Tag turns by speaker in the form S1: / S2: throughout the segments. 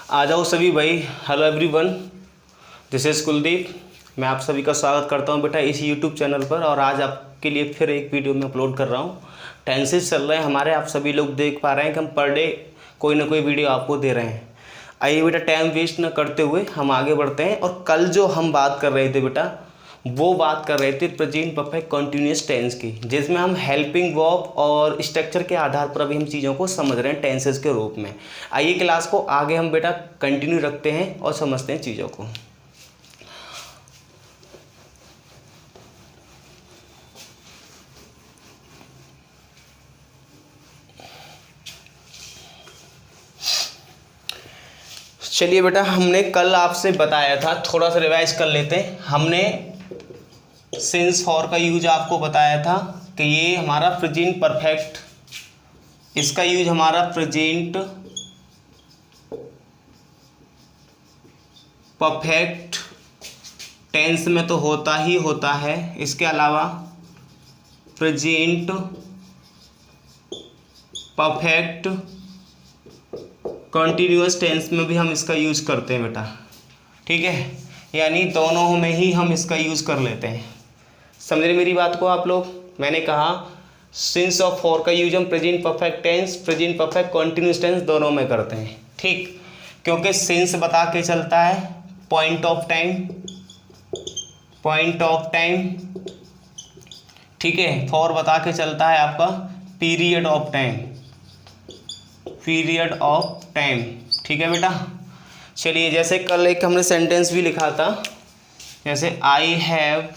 S1: आ जाओ सभी भाई। Hello everyone, this is Kuldeep. मैं आप सभी का स्वागत करता हूं बेटा इस यूट्यूब चैनल पर। और आज आपके लिए फिर एक वीडियो में अपलोड कर रहा हूं। टेंसेस चल रहे हैं हमारे, आप सभी लोग देख पा रहे हैं कि हम पर डे कोई ना कोई वीडियो आपको दे रहे हैं। आइए बेटा, टाइम वेस्ट ना करते हुए हम आगे बढ़ते हैं। और कल जो हम बात कर रहे थे बेटा, वो बात कर रहे थे प्रेजेंट परफेक्ट कंटिन्यूअस टेंस की, जिसमें हम हेल्पिंग वर्ब और स्ट्रक्चर के आधार पर अभी हम चीज़ों को समझ रहे हैं टेंसेस के रूप में। आइए क्लास को आगे हम बेटा कंटिन्यू रखते हैं और समझते हैं चीज़ों को। चलिए बेटा, हमने कल आपसे बताया था, थोड़ा सा रिवाइज कर लेते हैं। हमने सिंस फॉर का यूज आपको बताया था कि ये हमारा प्रेजेंट परफेक्ट, इसका यूज हमारा प्रेजेंट परफेक्ट टेंस में तो होता ही होता है। इसके अलावा प्रेजेंट परफेक्ट कंटिन्यूअस टेंस में भी हम इसका यूज करते हैं बेटा, ठीक है। यानी दोनों में ही हम इसका यूज कर लेते हैं। समझ रहे मेरी बात को आप लोग? मैंने कहा सिंस और फॉर का यूज हम present perfect tense, present perfect continuous tense दोनों में करते हैं, ठीक। क्योंकि सिंस बता के चलता है पॉइंट ऑफ टाइम, ठीक है। फॉर बता के चलता है आपका पीरियड ऑफ टाइम, ठीक है बेटा। चलिए, जैसे कल एक हमने सेंटेंस भी लिखा था, जैसे I have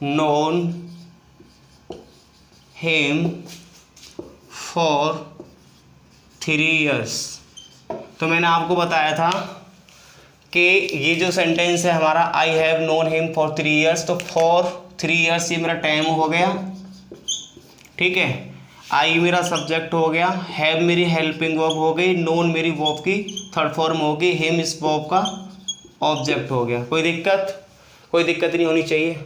S1: known him for 3 years। तो मैंने आपको बताया था कि ये जो सेंटेंस है हमारा I have known him for 3 years, तो फॉर 3 years ये मेरा टाइम हो गया, ठीक है। आई मेरा सब्जेक्ट हो गया, हैव मेरी हेल्पिंग वर्ब हो गई, नोन मेरी वर्ब की थर्ड फॉर्म हो गई, हिम इस वर्ब का ऑब्जेक्ट हो गया। कोई दिक्कत नहीं होनी चाहिए।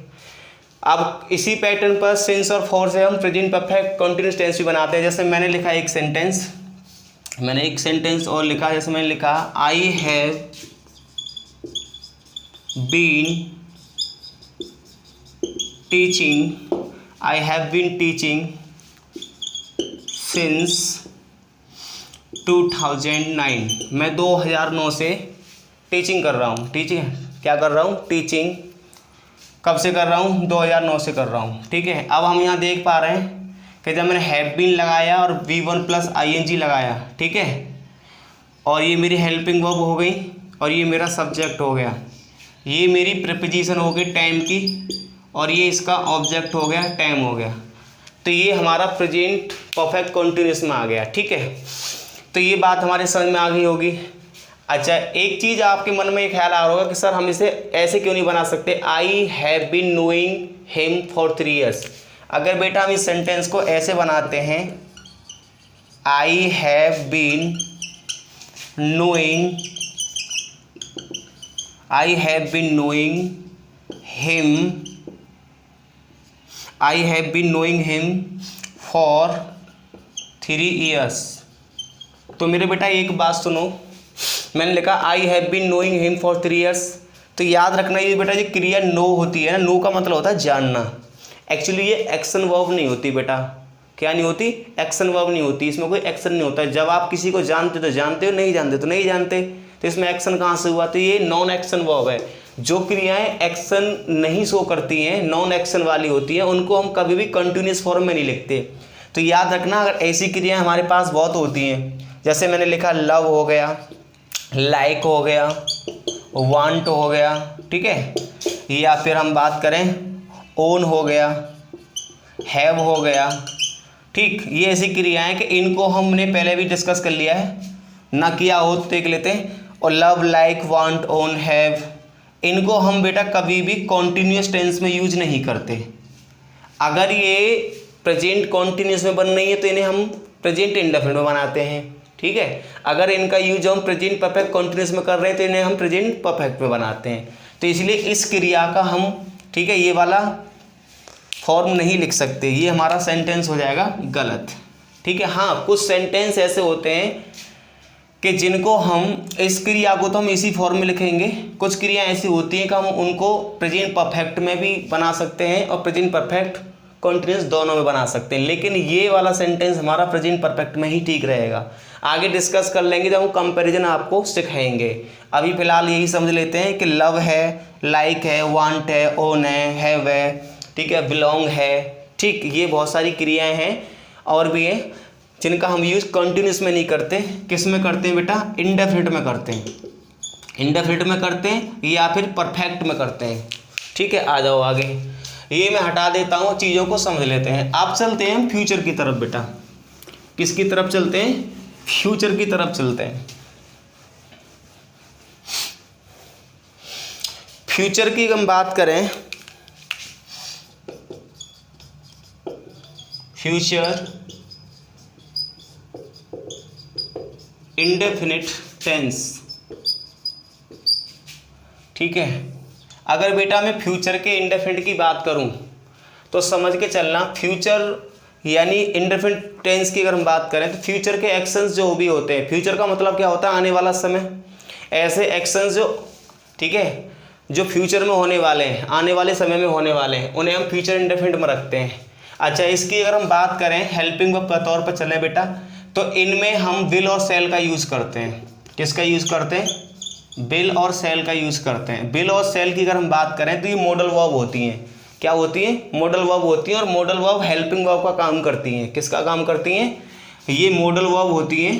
S1: अब इसी पैटर्न पर सिंस और फॉर से हम प्रेजेंट परफेक्ट कंटिन्यूअस टेंस भी बनाते हैं। जैसे मैंने लिखा एक सेंटेंस और लिखा, जैसे मैंने लिखा I have been teaching since 2009। मैं 2009 से टीचिंग कर रहा हूँ, ठीक है। क्या कर रहा हूँ? टीचिंग। कब से कर रहा हूँ? 2009 से कर रहा हूँ, ठीक है। अब हम यहाँ देख पा रहे हैं कि जब मैंने हैव बीन लगाया और V1 प्लस ING लगाया, ठीक है, और ये मेरी हेल्पिंग वर्ब हो गई और ये मेरा सब्जेक्ट हो गया, ये मेरी प्रीपोजिशन हो गई टाइम की, और ये इसका ऑब्जेक्ट हो गया, टाइम हो गया। तो ये हमारा प्रेजेंट परफेक्ट कंटिन्यूअस में आ गया, ठीक है। तो ये बात हमारे समझ में आ गई होगी। अच्छा, एक चीज़ आपके मन में एक ख्याल आ रहा होगा कि सर हम इसे ऐसे क्यों नहीं बना सकते, I have been knowing him for 3 years। अगर बेटा हम इस सेंटेंस को ऐसे बनाते हैं, I have been knowing him for 3 years। तो मेरे बेटा एक बात सुनो, मैंने लिखा I have been knowing him for 3 years। तो याद रखना ये बेटा, ये क्रिया नो होती है ना, नो का मतलब होता है जानना। एक्चुअली ये एक्शन वर्ब नहीं होती बेटा। क्या नहीं होती? एक्शन वर्ब नहीं होती। इसमें कोई एक्शन नहीं होता है। जब आप किसी को जानते तो जानते हो, नहीं जानते तो नहीं जानते। तो इसमें एक्शन कहाँ से हुआ? तो ये नॉन एक्शन वर्ब है। जो क्रियाएं एक्शन नहीं शो करती हैं, नॉन एक्शन वाली होती हैं, उनको हम कभी भी कंटिन्यूस फॉर्म में नहीं लिखते। तो याद रखना, अगर ऐसी क्रियाएं हमारे पास बहुत होती हैं, जैसे मैंने लिखा लव हो गया, लाइक हो गया, वांट हो गया, ठीक है, या फिर हम बात करें ओन हो गया, हैव हो गया, ठीक। ये ऐसी क्रियाएं कि इनको हमने पहले भी डिस्कस कर लिया है, ना किया हो तो देख लेते हैं। और love, like, want, own, have, इनको हम बेटा कभी भी कॉन्टिन्यूस टेंस में यूज नहीं करते। अगर ये प्रेजेंट कॉन्टिन्यूस में बन रही है तो इन्हें हम प्रेजेंट इंडेफिनिट में बनाते हैं, ठीक है। अगर इनका यूज हम प्रेजेंट परफेक्ट कंटिन्यूअस में कर रहे हैं तो इन्हें हम प्रेजेंट परफेक्ट में बनाते हैं। तो इसलिए इस क्रिया का हम, ठीक है, ये वाला फॉर्म नहीं लिख सकते, ये हमारा सेंटेंस हो जाएगा गलत, ठीक है। हाँ, कुछ सेंटेंस ऐसे होते हैं कि जिनको हम इस क्रिया को तो हम इसी फॉर्म में लिखेंगे, कुछ क्रिया ऐसी होती हैं कि हम उनको प्रेजेंट परफेक्ट में भी बना सकते हैं और प्रेजेंट परफेक्ट कॉन्टिन्यूस दोनों में बना सकते हैं, लेकिन ये वाला सेंटेंस हमारा प्रेजेंट परफेक्ट में ही ठीक रहेगा। आगे डिस्कस कर लेंगे जब हम कंपैरिजन आपको सिखाएंगे। अभी फिलहाल यही समझ लेते हैं कि लव है, लाइक है, वांट है, ओन है, हैव है, ठीक है, बिलोंग है, ठीक, ये बहुत सारी क्रियाएं हैं और भी हैं जिनका हम यूज़ कंटिन्यूस में नहीं करते। किस में करते हैं बेटा? इंडेफिनिट में करते हैं, इंडेफिनिट में करते हैं या फिर परफेक्ट में करते हैं। ठीक है, आ जाओ आगे। ये मैं हटा देता हूँ, चीज़ों को समझ लेते हैं। आप चलते हैं फ्यूचर की तरफ बेटा। किसकी तरफ चलते हैं? फ्यूचर की तरफ चलते हैं। फ्यूचर की हम बात करें, फ्यूचर इंडेफिनिट टेंस। ठीक है, अगर बेटा मैं फ्यूचर के इंडेफिनिट की बात करूं तो समझ के चलना, फ्यूचर यानी इंडेफिनिट टेंस की अगर हम बात करें तो फ्यूचर के एक्शंस जो भी होते हैं, फ्यूचर का मतलब क्या होता है? आने वाला समय। ऐसे एक्शंस जो, ठीक है, जो फ्यूचर में होने वाले हैं, आने वाले समय में होने वाले हैं, उन्हें हम फ्यूचर इंडेफिनिट में रखते हैं। अच्छा, इसकी अगर हम बात करें हेल्पिंग वर्ब के तौर पर चलें बेटा, तो इनमें हम विल और सेल का यूज़ करते हैं। किसका यूज़ करते हैं? विल और सेल का यूज़ करते हैं। विल और सेल की अगर हम बात करें तो ये मॉडल वर्ब होती हैं। क्या होती हैं? मॉडल वर्ब होती हैं। और मॉडल वर्ब हेल्पिंग वर्ब का काम करती हैं। किसका काम करती हैं? ये मॉडल वर्ब होती हैं।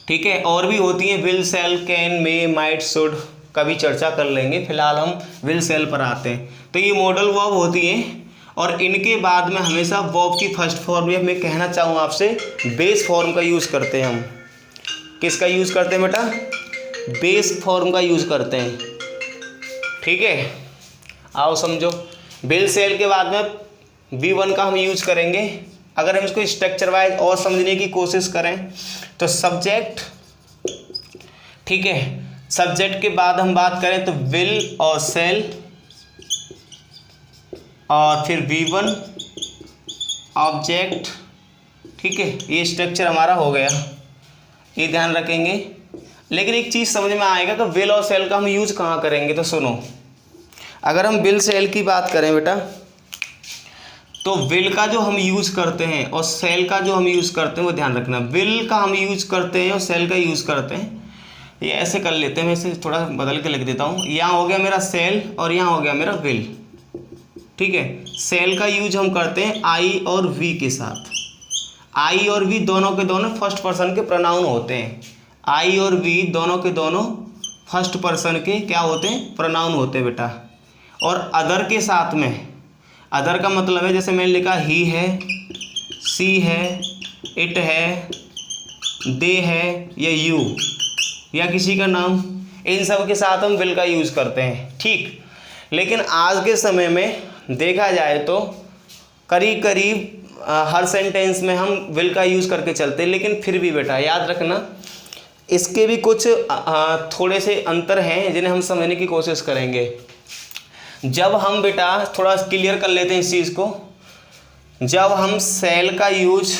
S1: ठीक है, और भी होती हैं will, shall, can, may, might, should, कभी चर्चा कर लेंगे, फिलहाल हम विल सेल पर आते हैं। तो ये मॉडल वर्ब होती हैं और इनके बाद में हमेशा वर्ब की फर्स्ट फॉर्म में मैं कहना चाहूँ आपसे, बेस फॉर्म का यूज़ करते हैं हम। किसका यूज़ करते हैं बेटा? बेस फॉर्म का यूज़ करते हैं। ठीक है, आओ समझो। विल सेल के बाद में V1 का हम यूज़ करेंगे। अगर हम इसको स्ट्रक्चर वाइज और समझने की कोशिश करें तो सब्जेक्ट, ठीक है, सब्जेक्ट के बाद हम बात करें तो विल और सेल, और फिर V1 ऑब्जेक्ट। ठीक है, ये स्ट्रक्चर हमारा हो गया, ये ध्यान रखेंगे। लेकिन एक चीज़ समझ में आएगा कि विल और सेल का हम यूज़ कहाँ करेंगे। तो सुनो, अगर हम विल सेल की बात करें बेटा, तो विल का जो हम यूज़ करते हैं और सेल का जो हम यूज़ करते हैं वो ध्यान रखना। विल का हम यूज़ करते हैं और सेल का यूज़ करते हैं। ये ऐसे कर लेते हैं, मैं इसे थोड़ा बदल के लिख देता हूँ। यहाँ हो गया मेरा सेल और यहाँ हो गया मेरा विल। ठीक है, सेल का यूज हम करते हैं आई और वी के साथ। आई और वी दोनों के दोनों फर्स्ट पर्सन के प्रोनाउन होते हैं। आई और वी दोनों के दोनों फर्स्ट पर्सन के क्या होते हैं? प्रोनाउन होते हैं बेटा। और अदर के साथ में, अदर का मतलब है जैसे मैंने लिखा ही है, सी है, इट है, दे है या यू या किसी का नाम, इन सब के साथ हम विल का यूज़ करते हैं। ठीक, लेकिन आज के समय में देखा जाए तो करीब करीब हर सेंटेंस में हम विल का यूज़ करके चलते हैं। लेकिन फिर भी बेटा याद रखना, इसके भी कुछ थोड़े से अंतर हैं जिन्हें हम समझने की कोशिश करेंगे। जब हम बेटा थोड़ा क्लियर कर लेते हैं इस चीज़ को, जब हम सेल का यूज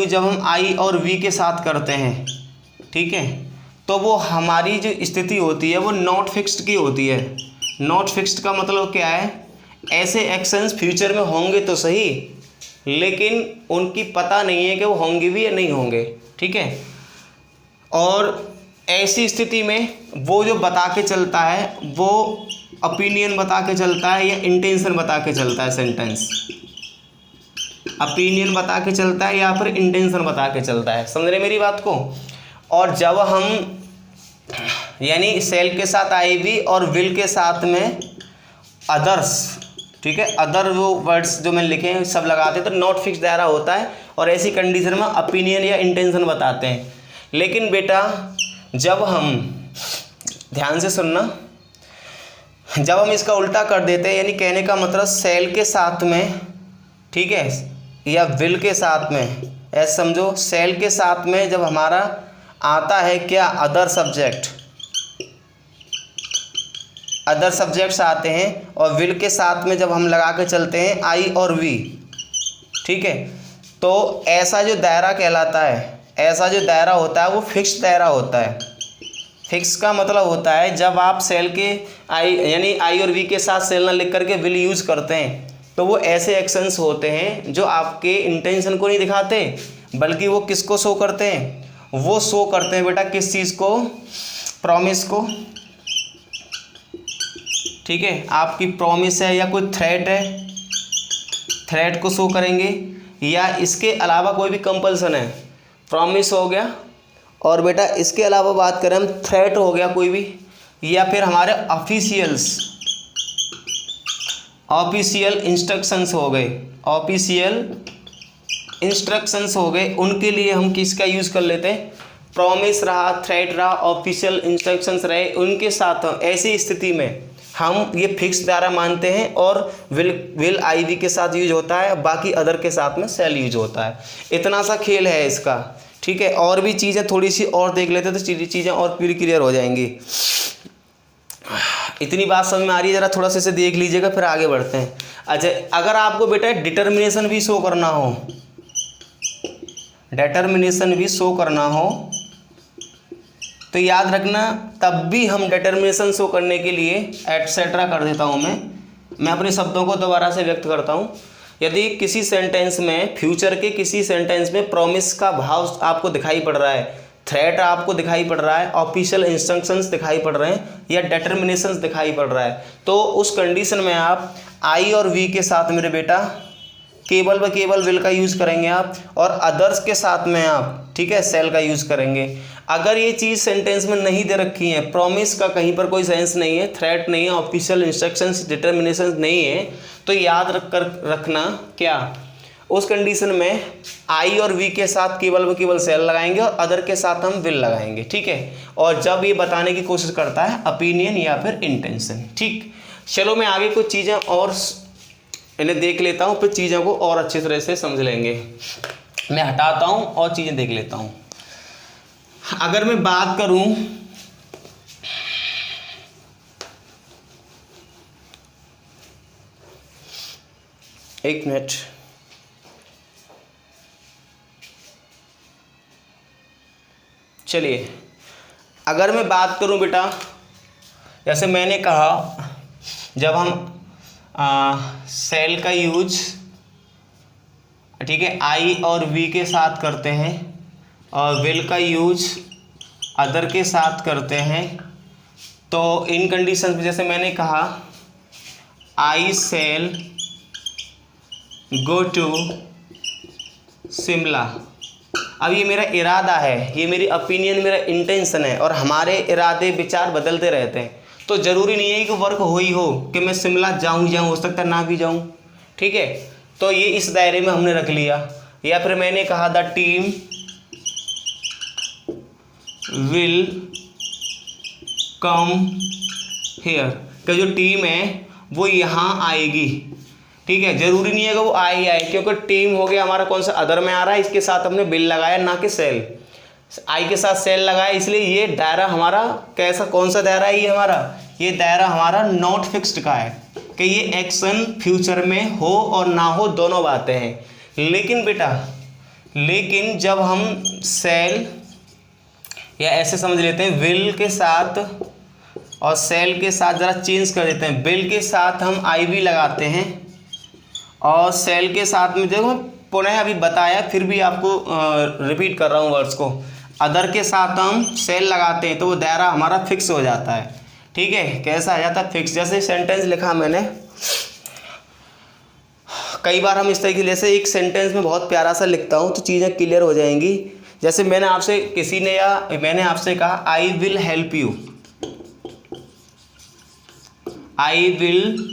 S1: जब हम आई और वी के साथ करते हैं, ठीक है, तो वो हमारी जो स्थिति होती है वो नॉट फिक्स्ड की होती है। नॉट फिक्स्ड का मतलब क्या है? ऐसे एक्शंस फ्यूचर में होंगे तो सही, लेकिन उनकी पता नहीं है कि वो होंगे भी या नहीं होंगे। ठीक है, और ऐसी स्थिति में वो जो बता के चलता है वो ओपिनियन बता के चलता है या इंटेंशन बता के चलता है। सेंटेंस ओपिनियन बता के चलता है या फिर इंटेंशन बता के चलता है। समझ रहे मेरी बात को? और जब हम यानी सेल के साथ आई भी और विल के साथ में अदर्स, ठीक है, अदर वो वर्ड्स जो मैंने लिखे हैं सब लगाते हैं तो नॉट फिक्स दायरा होता है और ऐसी कंडीशन में ओपिनियन या इंटेंशन बताते हैं। लेकिन बेटा जब हम, ध्यान से सुनना, जब हम इसका उल्टा कर देते हैं, यानी कहने का मतलब सेल के साथ में, ठीक है, या विल के साथ में, ऐसे समझो, सेल के साथ में जब हमारा आता है क्या? अदर सब्जेक्ट, अदर सब्जेक्ट्स आते हैं, और विल के साथ में जब हम लगा के चलते हैं आई और वी, ठीक है, तो ऐसा जो दायरा कहलाता है, ऐसा जो दायरा होता है वो फिक्स्ड दायरा होता है। फिक्स का मतलब होता है जब आप सेल के आई यानी आई और वी के साथ सेल ना लिख करके विल यूज़ करते हैं तो वो ऐसे एक्शंस होते हैं जो आपके इंटेंशन को नहीं दिखाते, बल्कि वो किसको शो करते हैं, वो शो करते हैं बेटा किस चीज़ को, प्रॉमिस को। ठीक है, आपकी प्रॉमिस है या कोई थ्रेट है, थ्रेट को शो करेंगे, या इसके अलावा कोई भी कंपल्सन है, प्रॉमिस हो गया, और बेटा इसके अलावा बात करें हम थ्रेट हो गया कोई भी, या फिर हमारे ऑफिशियल इंस्ट्रक्शंस हो गए, ऑफिशियल इंस्ट्रक्शंस हो गए, उनके लिए हम किसका यूज़ कर लेते हैं, प्रॉमिस रहा, थ्रेट रहा, ऑफिशियल इंस्ट्रक्शंस रहे, उनके साथ ऐसी स्थिति में हम ये फिक्स दायरा मानते हैं और विल आई वी के साथ यूज होता है, बाकी अदर के साथ में सेल यूज होता है। इतना सा खेल है इसका। ठीक है, और भी चीज़ें थोड़ी सी और देख लेते तो चीज़ें और पूरी क्लियर हो जाएंगी। इतनी बात समझ में आ रही है, ज़रा थोड़ा सा इसे देख लीजिएगा फिर आगे बढ़ते हैं। अच्छा, अगर आपको बेटा डिटर्मिनेशन भी शो करना हो, डिटर्मिनेशन भी शो करना हो तो याद रखना, तब भी हम डिटर्मिनेशन शो करने के लिए एटसेट्रा कर देता हूँ। मैं अपने शब्दों को दोबारा से व्यक्त करता हूँ। यदि किसी सेंटेंस में, फ्यूचर के किसी सेंटेंस में प्रॉमिस का भाव आपको दिखाई पड़ रहा है, थ्रेट आपको दिखाई पड़ रहा है, ऑफिशियल इंस्ट्रक्शंस दिखाई पड़ रहे हैं, या डिटर्मिनेशंस दिखाई पड़ रहा है, तो उस कंडीशन में आप आई और वी के साथ मेरे बेटा केवल व केवल विल का यूज़ करेंगे आप, और अदर्स के साथ में आप, ठीक है, सेल का यूज़ करेंगे। अगर ये चीज़ सेंटेंस में नहीं दे रखी है, प्रॉमिस का कहीं पर कोई सेंस नहीं है, थ्रेट नहीं है, ऑफिशियल इंस्ट्रक्शंस, डिटर्मिनेशंस नहीं है, तो याद रखना क्या, उस कंडीशन में आई और वी के साथ केवल व केवल सेल लगाएंगे और अदर के साथ हम विल लगाएंगे। ठीक है, और जब ये बताने की कोशिश करता है ओपिनियन या फिर इंटेंशन। ठीक, चलो मैं आगे कुछ चीज़ें और इन्हें देख लेता हूँ, फिर चीज़ों को और अच्छी तरह से समझ लेंगे। मैं हटाता हूँ और चीज़ें देख लेता हूँ। अगर मैं बात करूँ एक मिनट, चलिए अगर मैं बात करूं बेटा, जैसे मैंने कहा जब हम सेल का यूज, ठीक है, आई और वी के साथ करते हैं और विल का यूज अदर के साथ करते हैं, तो इन कंडीशन में जैसे मैंने कहा आई सेल गो टू शिमला। अब ये मेरा इरादा है, ये मेरी ओपिनियन, मेरा इंटेंशन है, और हमारे इरादे विचार बदलते रहते हैं, तो ज़रूरी नहीं है कि वर्क हो ही हो कि मैं शिमला जाऊँ, हो सकता है ना भी जाऊँ। ठीक है, तो ये इस दायरे में हमने रख लिया। या फिर मैंने कहा the team will come here, कि जो टीम है वो यहाँ आएगी। ठीक है, जरूरी नहीं है कि वो आए, क्योंकि टीम हो गया हमारा कौन सा, अदर में आ रहा है, इसके साथ हमने बिल लगाया ना कि सेल, आई के साथ सेल लगाया, इसलिए ये दायरा हमारा कैसा, कौन सा दायरा है, ये हमारा, ये दायरा हमारा नॉट फिक्स्ड का है कि ये एक्शन फ्यूचर में हो और ना हो, दोनों बातें हैं। लेकिन बेटा, लेकिन जब हम सेल, या ऐसे समझ लेते हैं, विल के साथ और सेल के साथ ज़रा चेंज कर देते हैं, बिल के साथ हम आई वी लगाते हैं और सेल के साथ में, देखो पुनः अभी बताया, फिर भी आपको रिपीट कर रहा हूँ वर्ड्स को, अदर के साथ हम सेल लगाते हैं तो वो दायरा हमारा फिक्स हो जाता है। ठीक है, कैसा आ जाता है, फिक्स। जैसे सेंटेंस लिखा मैंने, कई बार हम इस तरीके से एक सेंटेंस में बहुत प्यारा सा लिखता हूँ तो चीज़ें क्लियर हो जाएंगी। जैसे मैंने आपसे, किसी ने, या मैंने आपसे कहा I will help you, I will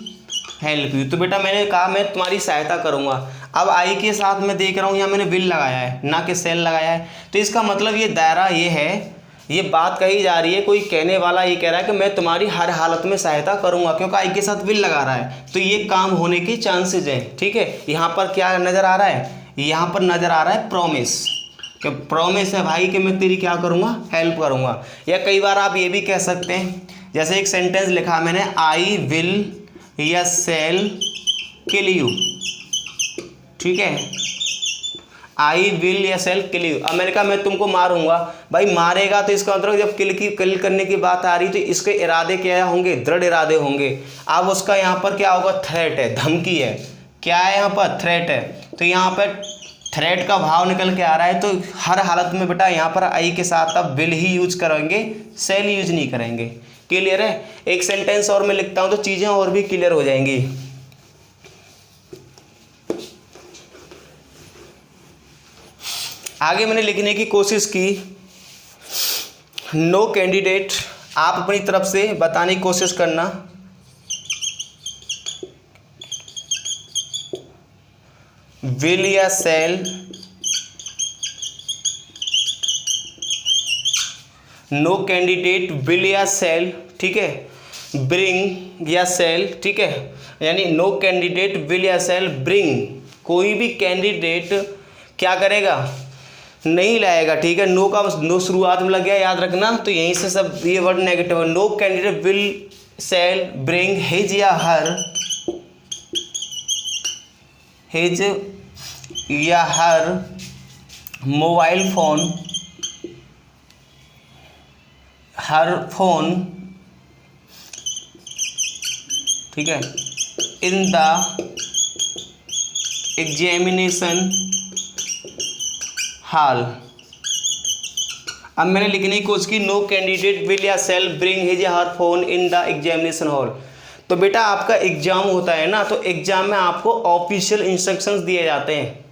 S1: help you, तो बेटा मैंने कहा मैं तुम्हारी सहायता करूंगा। अब आई के साथ मैं देख रहा हूँ यहाँ मैंने विल लगाया है ना कि सेल लगाया है, तो इसका मतलब ये दायरा ये है, ये बात कही जा रही है, कोई कहने वाला ये कह रहा है कि मैं तुम्हारी हर हालत में सहायता करूंगा, क्योंकि आई के साथ विल लगा रहा है तो ये काम होने के चांसेस हैं। ठीक है, यहाँ पर क्या नज़र आ रहा है, यहाँ पर नज़र आ रहा है प्रॉमिस, कि प्रॉमिस है भाई कि मैं तेरी क्या करूँगा, हेल्प करूँगा। या कई बार आप ये भी कह सकते हैं, जैसे एक सेंटेंस लिखा मैंने, आई विल या सेल किल यू। ठीक है, आई विल या सेल किल यू। अब मैंने कहा मैं तुमको मारूंगा, भाई मारेगा तो इसका मतलब जब किल करने की बात आ रही तो इसके इरादे क्या होंगे, दृढ़ इरादे होंगे। अब उसका यहाँ पर क्या होगा, थ्रेट है, धमकी है, क्या है यहाँ पर, थ्रेट है। तो यहाँ पर थ्रेट का भाव निकल के आ रहा है, तो हर हालत में बेटा यहाँ पर आई के साथ अब विल ही यूज करेंगे, सेल यूज नहीं करेंगे। क्लियर है। एक सेंटेंस और मैं लिखता हूँ तो चीज़ें और भी क्लियर हो जाएंगी। आगे मैंने लिखने की कोशिश की, नो कैंडिडेट, आप अपनी तरफ से बताने की कोशिश करना। विल या सेल, नो कैंडिडेट विल या सेल, ठीक है, ब्रिंग या सेल, ठीक है, यानी नो कैंडिडेट विल या सेल ब्रिंग, कोई भी कैंडिडेट क्या करेगा, नहीं लाएगा, ठीक है। नो का नो शुरुआत में लग गया, याद रखना, तो यहीं से सब ये वर्ड नेगेटिव है। No candidate will shall bring his या her mobile phone, her phone, ठीक है, इन द एग्जामिनेशन हॉल। अब मैंने लिखने की कोशिश की, नो कैंडिडेट विल या सेल ब्रिंग हिज या her phone in the examination hall. तो बेटा आपका एग्जाम होता है ना, तो एग्जाम में आपको ऑफिशियल इंस्ट्रक्शंस दिए जाते हैं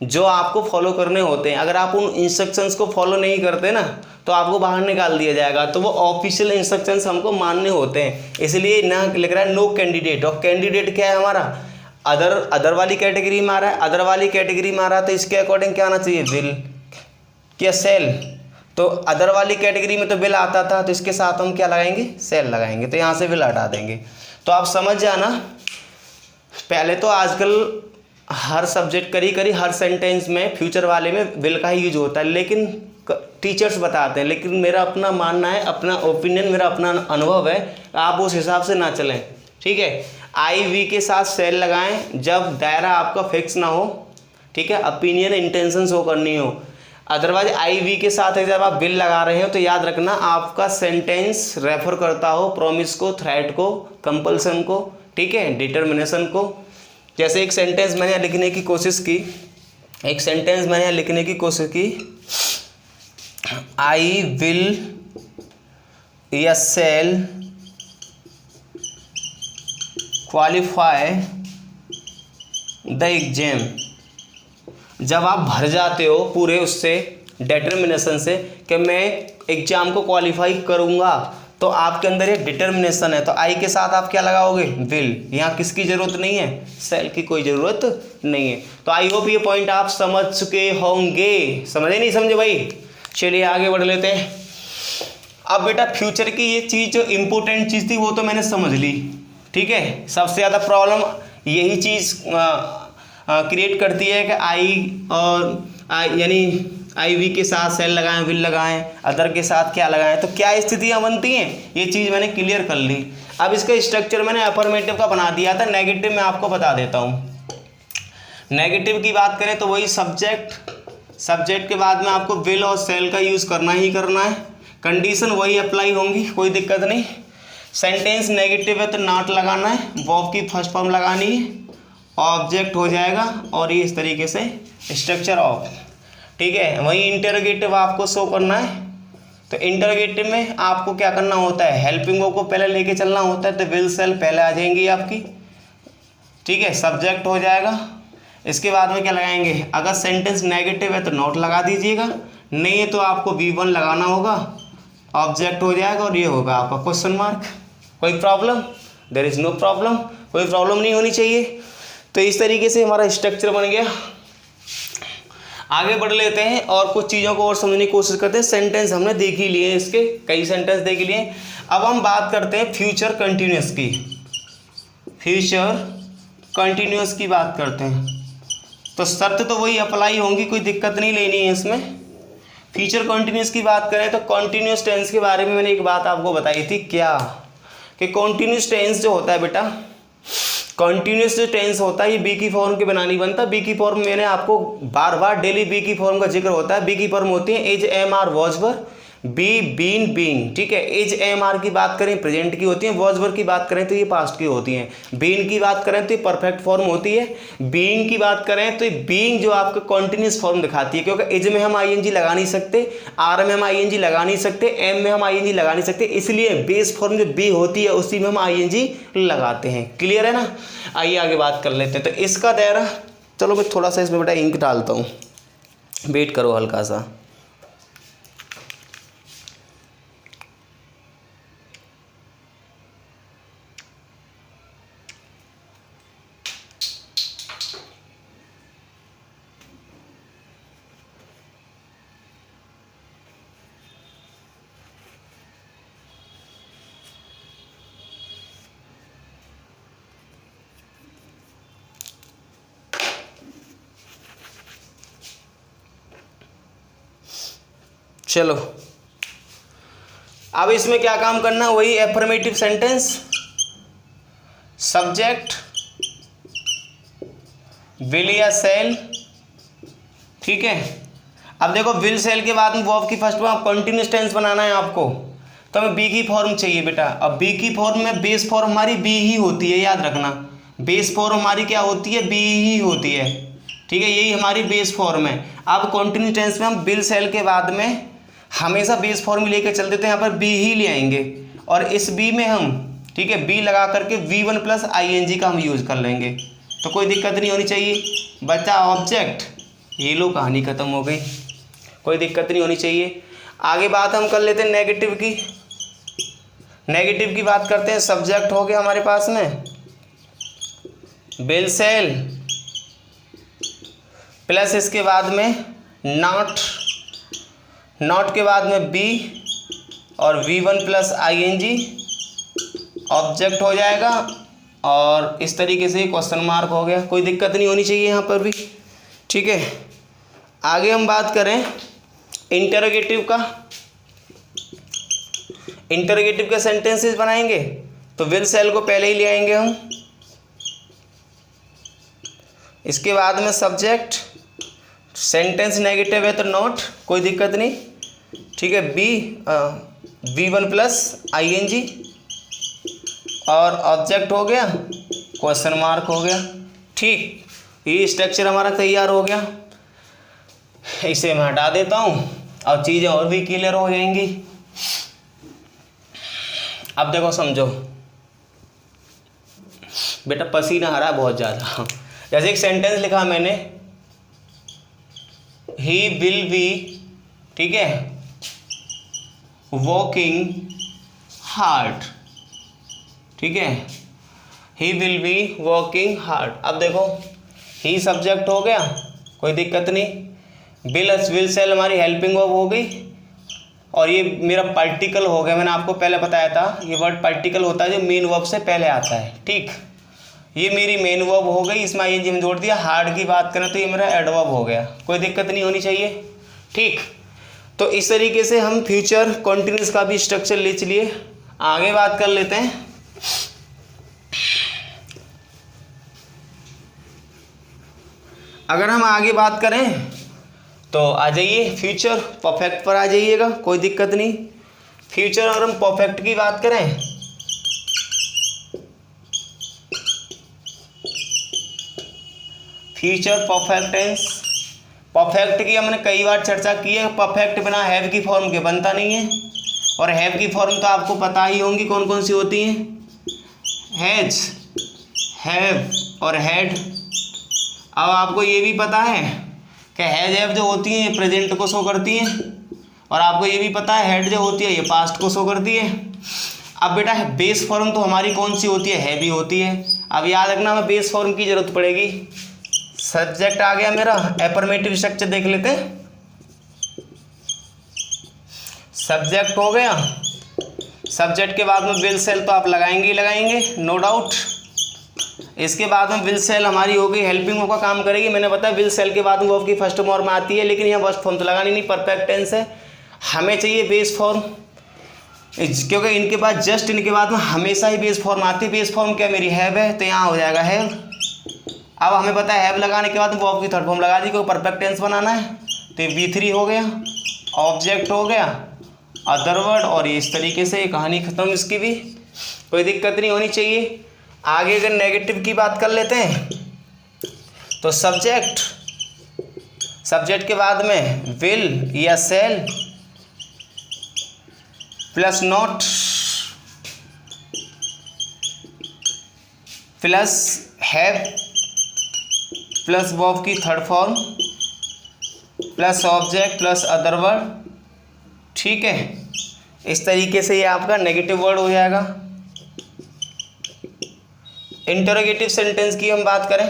S1: जो आपको फॉलो करने होते हैं। अगर आप उन इंस्ट्रक्शंस को फॉलो नहीं करते ना तो आपको बाहर निकाल दिया जाएगा। तो वो ऑफिशियल इंस्ट्रक्शंस हमको मानने होते हैं, इसलिए ना लिख रहा है नो कैंडिडेट। और कैंडिडेट क्या है हमारा, अदर वाली कैटेगरी में आ रहा है, अदर वाली कैटेगरी में आ रहा है, तो इसके अकॉर्डिंग क्या आना चाहिए, विल क्या सेल। तो अदर वाली कैटेगरी में तो विल आता था, तो इसके साथ हम क्या लगाएंगे, सेल लगाएंगे, तो यहाँ से विल हटा देंगे। तो आप समझ जाना, पहले तो आजकल हर सब्जेक्ट करी हर सेंटेंस में फ्यूचर वाले में विल का ही यूज होता है, लेकिन टीचर्स बताते हैं। लेकिन मेरा अपना मानना है, अपना ओपिनियन, मेरा अपना अनुभव है, आप उस हिसाब से ना चलें, ठीक है। आई वी के साथ सेल लगाएं जब दायरा आपका फिक्स ना हो, ठीक है, ओपिनियन इंटेंशन शो करनी हो। अदरवाइज आई वी के साथ जब आप विल लगा रहे हो तो याद रखना आपका सेंटेंस रेफर करता हो प्रॉमिस को, थ्रेट को, कंपल्सन को, ठीक है, डिटर्मिनेशन को। जैसे एक सेंटेंस मैंने लिखने की कोशिश की, आई विल या सेल क्वालिफाई द एग्जाम। जब आप भर जाते हो पूरे उससे डिटर्मिनेशन से कि मैं एग्जाम को क्वालिफाई करूँगा, तो आपके अंदर एक डिटर्मिनेशन है, तो आई के साथ आप क्या लगाओगे, विल। यहाँ किसकी ज़रूरत नहीं है, सेल की कोई ज़रूरत नहीं है। तो आई होप ये पॉइंट आप समझ चुके होंगे। समझे नहीं समझे भाई, चलिए आगे बढ़ लेते हैं। अब बेटा फ्यूचर की ये चीज़ जो इम्पोर्टेंट चीज़ थी वो तो मैंने समझ ली, ठीक है। सबसे ज़्यादा प्रॉब्लम यही चीज़ क्रिएट करती है कि आई और यानी आई वी के साथ सेल लगाएं, विल लगाएं, अदर के साथ क्या लगाएं, तो क्या स्थितियां बनती हैं, ये चीज़ मैंने क्लियर कर ली। अब इसका स्ट्रक्चर मैंने अफर्मेटिव का बना दिया था, नेगेटिव में आपको बता देता हूँ। नेगेटिव की बात करें तो वही सब्जेक्ट के बाद में आपको विल और सेल का यूज़ करना ही करना है, कंडीशन वही अप्लाई होंगी, कोई दिक्कत नहीं। सेंटेंस नेगेटिव है तो नॉट लगाना है, वर्ब की फर्स्ट फॉर्म लगानी है, ऑब्जेक्ट हो जाएगा, और ये इस तरीके से स्ट्रक्चर ऑफ, ठीक है। वही इंटरोगेटिव आपको शो करना है, तो इंटरोगेटिव में आपको क्या करना होता है, हेल्पिंग वर्ब को पहले लेके चलना होता है, तो विल सेल पहले आ जाएंगी आपकी, ठीक है, सब्जेक्ट हो जाएगा। इसके बाद में क्या लगाएंगे, अगर सेंटेंस नेगेटिव है तो नॉट लगा दीजिएगा, नहीं है तो आपको V1 लगाना होगा, ऑब्जेक्ट हो जाएगा, और ये होगा आपका क्वेश्चन मार्क। कोई problem, there is no problem, कोई प्रॉब्लम नहीं होनी चाहिए। तो इस तरीके से हमारा स्ट्रक्चर बन गया। आगे बढ़ लेते हैं और कुछ चीज़ों को और समझने की कोशिश करते हैं। सेंटेंस हमने देख ही लिए, इसके कई सेंटेंस देख लिए। अब हम बात करते हैं फ्यूचर कंटिन्यूअस की। फ्यूचर कंटिन्यूअस की बात करते हैं, तो शर्त तो वही अप्लाई होंगी, कोई दिक्कत नहीं लेनी है इसमें। फ्यूचर कंटिन्यूअस की बात करें तो कॉन्टिन्यूस टेंस के बारे में मैंने एक बात आपको बताई थी, क्या कि कॉन्टिन्यूस टेंस जो होता है बेटा, कॉन्टीन्यूस जो टेंस होता है ये बी की फॉर्म के बना नहीं बनता। बी की फॉर्म मैंने आपको बार बार डेली बी की फॉर्म का जिक्र होता है। बी की फॉर्म होती है is, am, are, was, were, be, been, being. ठीक है, इज, एम, आर की बात करें प्रेजेंट की होती है, वॉज, वर की बात करें तो ये पास्ट की होती हैं, बीन की बात करें तो ये परफेक्ट फॉर्म होती है, बीइंग की बात करें तो ये बीइंग जो आपका कॉन्टिन्यूस फॉर्म दिखाती है, क्योंकि इज में हम आईएनजी लगा नहीं सकते, आर में हम आईएनजी लगा नहीं सकते, एम में हम आईएनजी लगा नहीं सकते, इसलिए बेस फॉर्म जो बी होती है उसी में हम आईएनजी लगाते हैं। क्लियर है ना? आइए आगे बात कर लेते हैं। तो इसका दायरा, चलो मैं थोड़ा सा इसमें बेटा इंक डालता हूँ, वेट करो हल्का सा। चलो अब इसमें क्या काम करना, वही एफर्मेटिव सेंटेंस, सब्जेक्ट विल या सेल। ठीक है, अब देखो विल सेल के बाद में वर्ब की फर्स्ट में कंटिन्यूस टेंस बनाना है आपको, तो हमें बी की फॉर्म चाहिए बेटा। अब बी की फॉर्म में बेस फॉर्म हमारी बी ही होती है, याद रखना, बेस फॉर्म हमारी क्या होती है, बी ही होती है। ठीक है, यही हमारी बेस फॉर्म है। अब कंटिन्यूस टेंस में हम विल सेल के बाद में हमेशा बेस फॉर्म लेकर चल देते हैं, यहाँ पर बी ही ले आएंगे और इस बी में हम, ठीक है, बी लगा करके V1 प्लस ING का हम यूज़ कर लेंगे, तो कोई दिक्कत नहीं होनी चाहिए। बच्चा ऑब्जेक्ट, ये लो कहानी ख़त्म हो गई, कोई दिक्कत नहीं होनी चाहिए। आगे बात हम कर लेते हैं नेगेटिव की। नेगेटिव की बात करते हैं, सब्जेक्ट हो गया हमारे पास में विल सेल प्लस इसके बाद में नॉट, नॉट के बाद में बी और V1 प्लस ING ऑब्जेक्ट हो जाएगा और इस तरीके से क्वेश्चन मार्क हो गया, कोई दिक्कत नहीं होनी चाहिए यहाँ पर भी। ठीक है, आगे हम बात करें इंटरोगेटिव का। इंटरोगेटिव के सेंटेंसेस बनाएंगे तो विल सेल को पहले ही ले आएंगे हम, इसके बाद में सब्जेक्ट, सेंटेंस नेगेटिव है तो नॉट, कोई दिक्कत नहीं। ठीक है, V1 प्लस ING और ऑब्जेक्ट हो गया, क्वेश्चन मार्क हो गया। ठीक, ये स्ट्रक्चर हमारा तैयार हो गया। इसे मैं हटा देता हूँ और चीज़ें और भी क्लियर हो जाएंगी। अब देखो समझो बेटा, पसीना आ रहा है बहुत ज़्यादा। जैसे एक सेंटेंस लिखा मैंने, ही विल बी, ठीक है, वर्किंग हार्ड। ठीक है, he will be working hard. अब देखो ही सब्जेक्ट हो गया, कोई दिक्कत नहीं। विल सेल हमारी हेल्पिंग वर्ब हो गई और ये मेरा पार्टिकल हो गया। मैंने आपको पहले बताया था ये वर्ड पार्टिकल होता है जो मेन वर्ब से पहले आता है। ठीक, ये मेरी मेन वर्ब हो गई, इसमें ING में जोड़ दिया। हार्ड की बात करें तो ये मेरा एडवर्ब हो गया, कोई दिक्कत नहीं होनी चाहिए। ठीक, तो इस तरीके से हम फ्यूचर कॉन्टिन्यूस का भी स्ट्रक्चर ले चलिए। आगे बात कर लेते हैं। अगर हम आगे बात करें तो आ जाइए फ्यूचर परफेक्ट पर आ जाइएगा, कोई दिक्कत नहीं। फ्यूचर और हम परफेक्ट की बात करें फ्यूचर परफेक्ट टेंस, परफेक्ट की हमने कई बार चर्चा की है। परफेक्ट बिना हैव की फॉर्म के बनता नहीं है और हैव की फॉर्म तो आपको पता ही होंगी कौन कौन सी होती हैं, हैज, हैव और हैड। अब आपको ये भी पता है कि हैज हैव जो होती हैं ये प्रेजेंट को शो करती हैं और आपको ये भी पता है हेड जो होती है ये पास्ट को शो करती है। अब बेटा बेस फॉर्म तो हमारी कौन सी होती है, हैव ही होती है। अब याद रखना हमें बेस फॉर्म की जरूरत पड़ेगी। सब्जेक्ट आ गया मेरा, एफर्मेटिव स्ट्रक्चर देख लेते हैं। सब्जेक्ट हो गया, सब्जेक्ट के बाद में विल सेल तो आप लगाएंगे ही लगाएंगे, नो डाउट। इसके बाद में विल सेल हमारी हो गई, हेल्पिंग वर्ब का काम करेगी। मैंने बताया विल सेल के बाद में वर्ब की फर्स्ट फॉर्म आती है, लेकिन यहाँ फर्स्ट फॉर्म तो लगानी नहीं, परफेक्ट टेंस है। हमें चाहिए बेस फॉर्म। क्योंकि इनके बाद जस्ट इनके बाद में हमेशा ही बेस फॉर्म आती है। बेस फॉर्म क्या मेरी हैव है, तो यहाँ हो जाएगा हैव। अब हमें पता है हैव लगाने के बाद वर्ब की थर्ड फॉर्म लगा दी, क्योंकि परफेक्ट टेंस बनाना है। तो V3 हो गया, ऑब्जेक्ट हो गया, अदर वर्ड, और इस तरीके से कहानी खत्म। इसकी भी कोई दिक्कत नहीं होनी चाहिए। आगे अगर नेगेटिव की बात कर लेते हैं तो सब्जेक्ट, सब्जेक्ट के बाद में विल या shall plus not plus have plus verb की third form plus object plus other word. ठीक है, इस तरीके से ये आपका नेगेटिव वर्ड हो जाएगा। इंटरोगेटिव सेंटेंस की हम बात करें,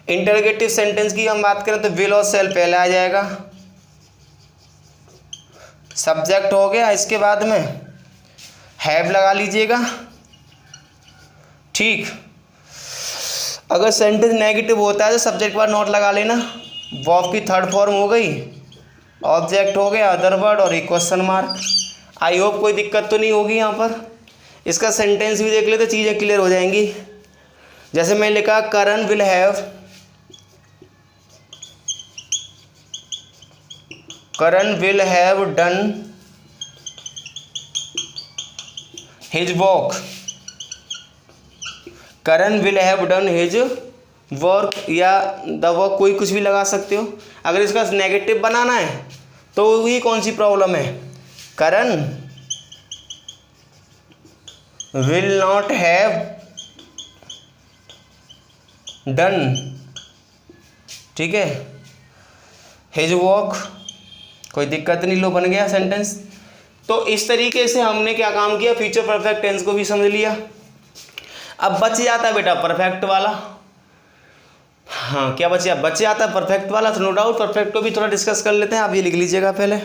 S1: इंटरोगेटिव सेंटेंस की हम बात करें तो विल और सेल पहले आ जाएगा, सब्जेक्ट हो गया, इसके बाद में हैव लगा लीजिएगा। ठीक, अगर सेंटेंस नेगेटिव होता है तो सब्जेक्ट के बाद नॉट लगा लेना, वर्ब की थर्ड फॉर्म हो गई, ऑब्जेक्ट हो गया, अदर वर्ड और एक क्वेश्चन मार्क। आई होप कोई दिक्कत तो नहीं होगी यहाँ पर। इसका सेंटेंस भी देख ले तो चीज़ें क्लियर हो जाएंगी। जैसे मैं लिखा Karan will have, Karan will have done his work, Karan will have done his work या द वर्क, कोई कुछ भी लगा सकते हो। अगर इसका नेगेटिव बनाना है तो ये कौन सी प्रॉब्लम है, करण विल नॉट हैव डन, ठीक है, हिज वर्क, कोई दिक्कत नहीं, लो बन गया सेंटेंस। तो इस तरीके से हमने क्या काम किया, फ्यूचर परफेक्ट टेंस को भी समझ लिया। अब बच जाता है बेटा परफेक्ट वाला। हाँ, क्या बच जाता है परफेक्ट वाला। तो नो डाउट परफेक्ट को भी थोड़ा डिस्कस कर लेते हैं। आप ये लिख लीजिएगा पहले।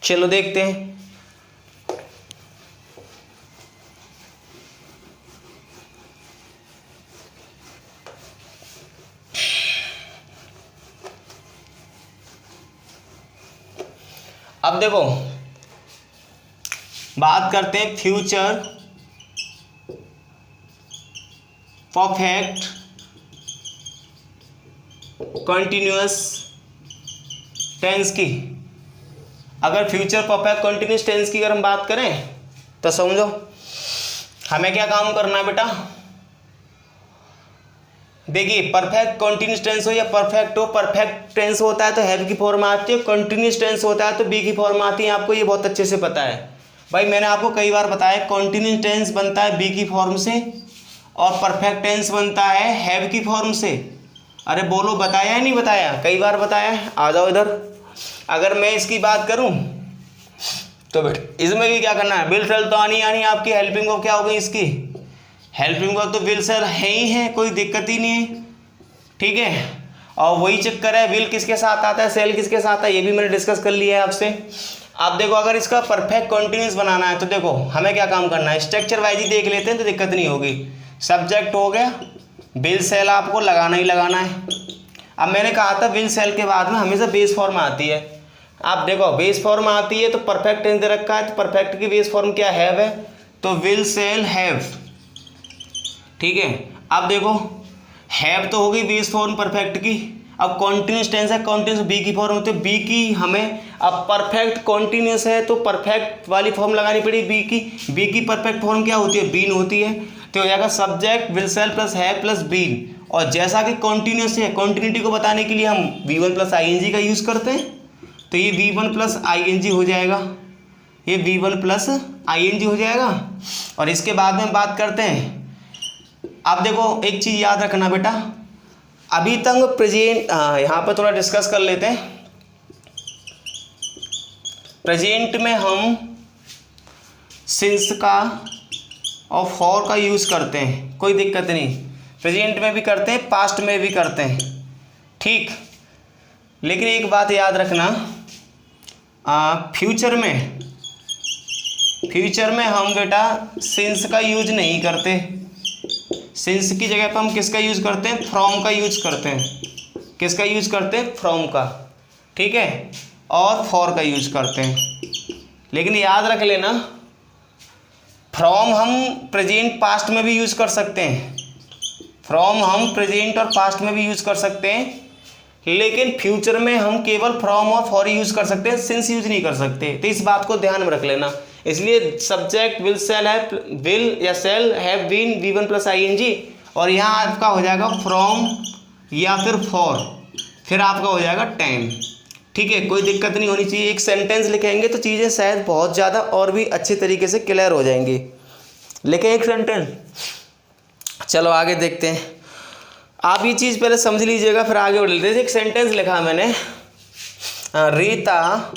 S1: चलो देखते हैं। अब देखो बात करते हैं फ्यूचर परफेक्ट कंटिन्यूअस टेंस की। अगर फ्यूचर परफेक्ट कंटिन्यूअस टेंस की अगर हम बात करें तो समझो हमें क्या काम करना है बेटा। देखिए परफेक्ट कंटिन्यूअस टेंस हो या परफेक्ट हो, परफेक्ट टेंस होता है तो हैव की फॉर्म आती है, कंटिन्यूअस टेंस होता है तो बी की फॉर्म आती है। आपको ये बहुत अच्छे से पता है भाई, मैंने आपको कई बार बताया कंटिन्यूअस टेंस बनता है बी की फॉर्म से और परफेक्ट टेंस बनता है हैव की फॉर्म से। अरे बोलो, बताया है नहीं बताया, कई बार बताया है। आ जाओ इधर। अगर मैं इसकी बात करूं तो बेटा इसमें भी क्या करना है, विल सेल तो आनी आपकी हेल्पिंग वर्ब क्या हो गई इसकी, हेल्पिंग वर्ब तो विल सेल है ही है, कोई दिक्कत ही नहीं है। ठीक है, और वही चक्कर है विल किसके साथ आता है, सेल किसके साथ आता है, ये भी मैंने डिस्कस कर लिया है आपसे। आप देखो अगर इसका परफेक्ट कंटिन्यूअस बनाना है तो देखो हमें क्या काम करना है, स्ट्रक्चर वाइज ही देख लेते हैं तो दिक्कत नहीं होगी। सब्जेक्ट हो गया, विल सेल आपको लगाना ही लगाना है। अब मैंने कहा था विल सेल के बाद में हमेशा बेस फॉर्म आती है। आप देखो बेस फॉर्म आती है तो परफेक्ट टेंस दे रखा है तो परफेक्ट की बेस फॉर्म क्या हैव है, तो विल सेल हैव। ठीक है, अब देखो हैव तो हो गई बेस फॉर्म परफेक्ट की। अब कॉन्टिन्यूस टेंस है, कॉन्टिन्यूस बी की फॉर्म होती है, बी की हमें अब परफेक्ट कॉन्टिन्यूस है तो परफेक्ट वाली फॉर्म लगानी पड़ेगी बी की। बी की परफेक्ट फॉर्म क्या होती है, बीन होती है। तो हो जाएगा subject will shall plus have plus been. और जैसा कि कॉन्टिन्यूस है, कॉन्टिन्यूटी को बताने के लिए हम V1 प्लस ING का यूज़ करते हैं, तो ये V1 प्लस ING हो जाएगा, ये V1 प्लस ING हो जाएगा। और इसके बाद में बात करते हैं, अब देखो एक चीज़ याद रखना बेटा, अभी तक प्रेजेंट यहाँ पर थोड़ा डिस्कस कर लेते हैं। प्रेजेंट में हम सिंस का और फॉर का यूज़ करते हैं, कोई दिक्कत नहीं, प्रेजेंट में भी करते हैं, पास्ट में भी करते हैं। ठीक, लेकिन एक बात याद रखना, फ्यूचर में हम बेटा सिंस का यूज नहीं करते। सिंस की जगह पर हम किसका यूज़ करते हैं, फ्रॉम का यूज करते हैं। किसका यूज करते हैं, फ्रॉम का, ठीक है, और फॉर का यूज करते हैं। लेकिन याद रख लेना फ्रॉम हम प्रेजेंट पास्ट में भी यूज कर सकते हैं, फ्रॉम हम प्रेजेंट और पास्ट में भी यूज कर सकते हैं, लेकिन फ्यूचर में हम केवल फ्रॉम और फॉर यूज कर सकते हैं, सिंस यूज नहीं कर सकते। तो इस बात को ध्यान में रख लेना। इसलिए सब्जेक्ट विल सेल है, विल या shall have been V1 + ing, और यहाँ आपका हो जाएगा फ्रॉम या फिर फॉर, फिर आपका हो जाएगा टाइम, ठीक है। कोई दिक्कत नहीं होनी चाहिए। एक सेंटेंस लिखेंगे तो चीज़ें शायद बहुत ज़्यादा और भी अच्छे तरीके से क्लियर हो जाएंगी। लिखें एक सेंटेंस, चलो आगे देखते हैं। आप ये चीज़ पहले समझ लीजिएगा फिर आगे बढ़ लेते हैं। एक सेंटेंस लिखा मैंने, Rita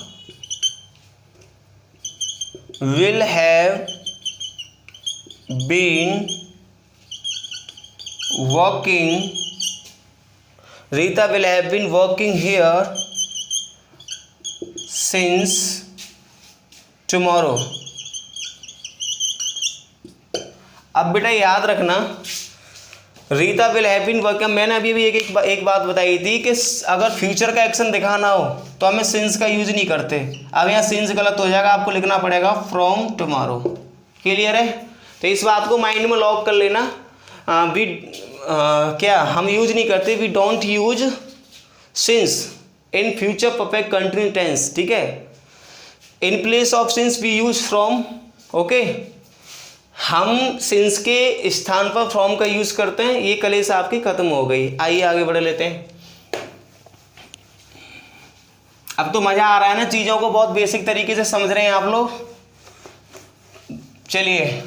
S1: will have been working, Rita will have been working here since tomorrow. अब बेटा याद रखना, Rita will have been working, मैंने अभी भी एक बात बताई थी कि अगर फ्यूचर का एक्शन दिखाना हो तो हमें सिंस का यूज नहीं करते। अब यहाँ सिंस गलत हो जाएगा, आपको लिखना पड़ेगा फ्रॉम टुमारो। क्लियर है? तो इस बात को माइंड में लॉक कर लेना। क्या हम यूज नहीं करते, we don't use since in future perfect continuous tense, ठीक है। In place of since we use from, okay. हम सिंस के स्थान पर फ्रॉम का यूज करते हैं। ये कलेश आपकी खत्म हो गई। आइए आगे बढ़ लेते हैं। अब तो मजा आ रहा है ना, चीजों को बहुत बेसिक तरीके से समझ रहे हैं आप लोग। चलिए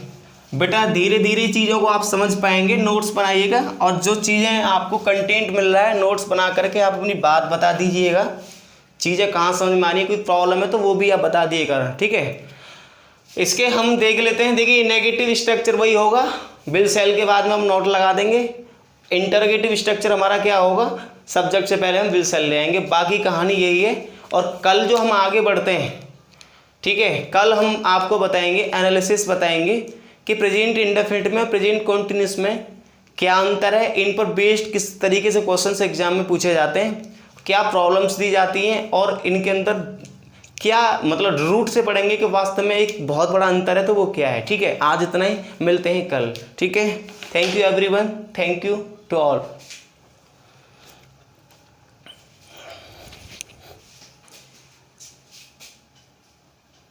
S1: बेटा धीरे धीरे चीज़ों को आप समझ पाएंगे। नोट्स बनाइएगा और जो चीज़ें आपको कंटेंट मिल रहा है नोट्स बना करके आप अपनी बात बता दीजिएगा। चीज़ें कहाँ समझ में आ रही है, कोई प्रॉब्लम है तो वो भी आप बता दिएगा, ठीक है। इसके हम देख लेते हैं। देखिए नेगेटिव स्ट्रक्चर वही होगा, विल सेल के बाद में हम नोट लगा देंगे। इंटरोगेटिव स्ट्रक्चर हमारा क्या होगा, सब्जेक्ट से पहले हम विल सेल ले आएंगे। बाकी कहानी यही है। और कल जो हम आगे बढ़ते हैं, ठीक है, कल हम आपको बताएंगे, एनालिसिस बताएंगे कि प्रेजेंट इंडेफिनिट में प्रेजेंट कॉन्टिन्यूस में क्या अंतर है, इन पर बेस्ड किस तरीके से क्वेश्चंस एग्जाम में पूछे जाते हैं, क्या प्रॉब्लम्स दी जाती हैं और इनके अंदर क्या मतलब रूट से पढ़ेंगे कि वास्तव में एक बहुत बड़ा अंतर है तो वो क्या है, ठीक है। आज इतना ही, मिलते हैं कल, ठीक है। Thank you everyone, thank you to all.